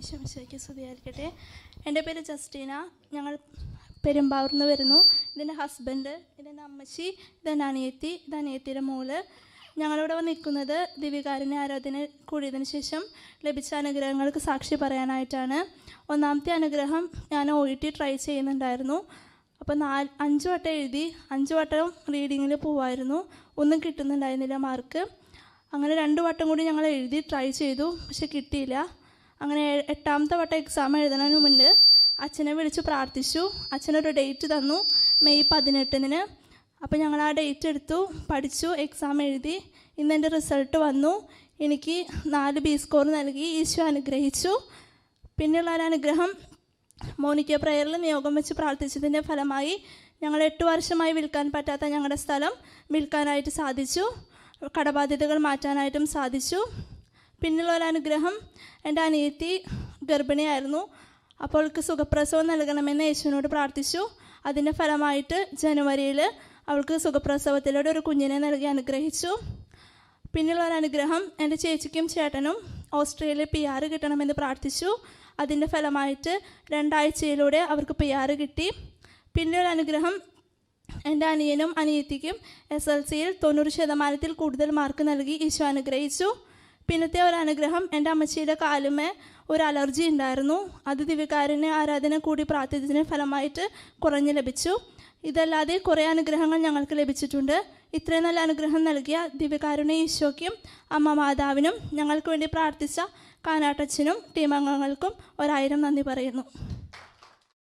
ഈശോമിശിഹായ്ക്ക് സ്തുതിയായിരിക്കട്ടെ. എൻ്റെ പേര് ജസ്റ്റീന. ഞങ്ങൾ പെരുമ്പാവൂരിൽ നിന്ന് വരുന്നു. ഇതെൻ്റെ ഹസ്ബൻഡ്, ഇതെൻ്റെ അമ്മച്ചി, ഇതെൻ്റെ അനിയത്തി, ഇത് അനിയത്തിയുടെ മോള്. ഞങ്ങളിവിടെ നിൽക്കുന്നത് ദിവ്യകാരുണ്യ ആരാധന കൂടിയതിന് ശേഷം ലഭിച്ച അനുഗ്രഹങ്ങൾക്ക് സാക്ഷി പറയാനായിട്ടാണ്. ഒന്നാമത്തെ അനുഗ്രഹം, ഞാൻ OET ട്രൈ ചെയ്യുന്നുണ്ടായിരുന്നു. അപ്പോൾ 5 വട്ടം എഴുതി, 5 വട്ടം റീഡിങ്ങിൽ പോവായിരുന്നു. ഒന്നും കിട്ടുന്നുണ്ടായിരുന്നില്ല മാർക്ക്. അങ്ങനെ 2 വട്ടം കൂടി ഞങ്ങൾ എഴുതി ട്രൈ ചെയ്തു, പക്ഷെ കിട്ടിയില്ല. അങ്ങനെ 8ാമത്തെ വട്ടം എക്സാം എഴുതുന്നതിന് മുന്നേ അച്ഛനെ വിളിച്ച് പ്രാർത്ഥിച്ചു. അച്ഛനൊരു ഡേറ്റ് തന്നു, മെയ് 18-ന്. അപ്പോൾ ഞങ്ങൾ ആ ഡേറ്റ് എടുത്തു, പഠിച്ചു, എക്സാം എഴുതി. ഇന്ന് എൻ്റെ റിസൾട്ട് വന്നു. എനിക്ക് 4 B സ്കോർ നൽകി. ഈശോ അനുഗ്രഹിച്ചു. പിന്നെയുള്ള ഒരു അനുഗ്രഹം, മോനിക്ക പ്രയറിൽ നിയോഗം വെച്ച് പ്രാർത്ഥിച്ചതിൻ്റെ ഫലമായി ഞങ്ങൾ 8 വർഷമായി വിൽക്കാൻ പറ്റാത്ത ഞങ്ങളുടെ സ്ഥലം വിൽക്കാനായിട്ട് സാധിച്ചു. കടബാധ്യതകൾ മാറ്റാനായിട്ടും സാധിച്ചു. പിന്നെയുള്ള ഒരു അനുഗ്രഹം, എൻ്റെ അനിയത്തി ഗർഭിണിയായിരുന്നു. അപ്പോൾ അവൾക്ക് സുഖപ്രസവം നൽകണമെന്ന് യേശുവിനോട് പ്രാർത്ഥിച്ചു. അതിൻ്റെ ഫലമായിട്ട് ജനുവരിയിൽ അവൾക്ക് സുഖപ്രസവത്തിലൂടെ ഒരു കുഞ്ഞിനെ നൽകി അനുഗ്രഹിച്ചു. പിന്നെയുള്ള ഒരു അനുഗ്രഹം, എൻ്റെ ചേച്ചിക്കും ചേട്ടനും ഓസ്ട്രേലിയയിൽ PR കിട്ടണമെന്ന് പ്രാർത്ഥിച്ചു. അതിൻ്റെ ഫലമായിട്ട് 2 ആഴ്ചയിലൂടെ അവർക്ക് PR കിട്ടി. പിന്നെ ഒരു അനുഗ്രഹം, എൻ്റെ അനിയനും അനിയത്തിക്കും SLCയിൽ 90% കൂടുതൽ മാർക്ക് നൽകി ഈശോ അനുഗ്രഹിച്ചു. പിന്നത്തെ ഒരു അനുഗ്രഹം, എൻ്റെ അമ്മച്ചിയുടെ കാലുമേ ഒരു അലർജി ഉണ്ടായിരുന്നു. അത് ദിവ്യകാരുണ്യ ആരാധന കൂടി പ്രാർത്ഥിച്ചതിന് ഫലമായിട്ട് കുറഞ്ഞു ലഭിച്ചു. ഇതല്ലാതെ കുറേ അനുഗ്രഹങ്ങൾ ഞങ്ങൾക്ക് ലഭിച്ചിട്ടുണ്ട്. ഇത്രയും നല്ല അനുഗ്രഹം നൽകിയ ദിവ്യകാരുണ്യ ഈശോയ്ക്കും അമ്മ മാതാവിനും ഞങ്ങൾക്ക് വേണ്ടി പ്രാർത്ഥിച്ച കാനാട്ടച്ഛനും ടീം അംഗങ്ങൾക്കും 1000 നന്ദി പറയുന്നു.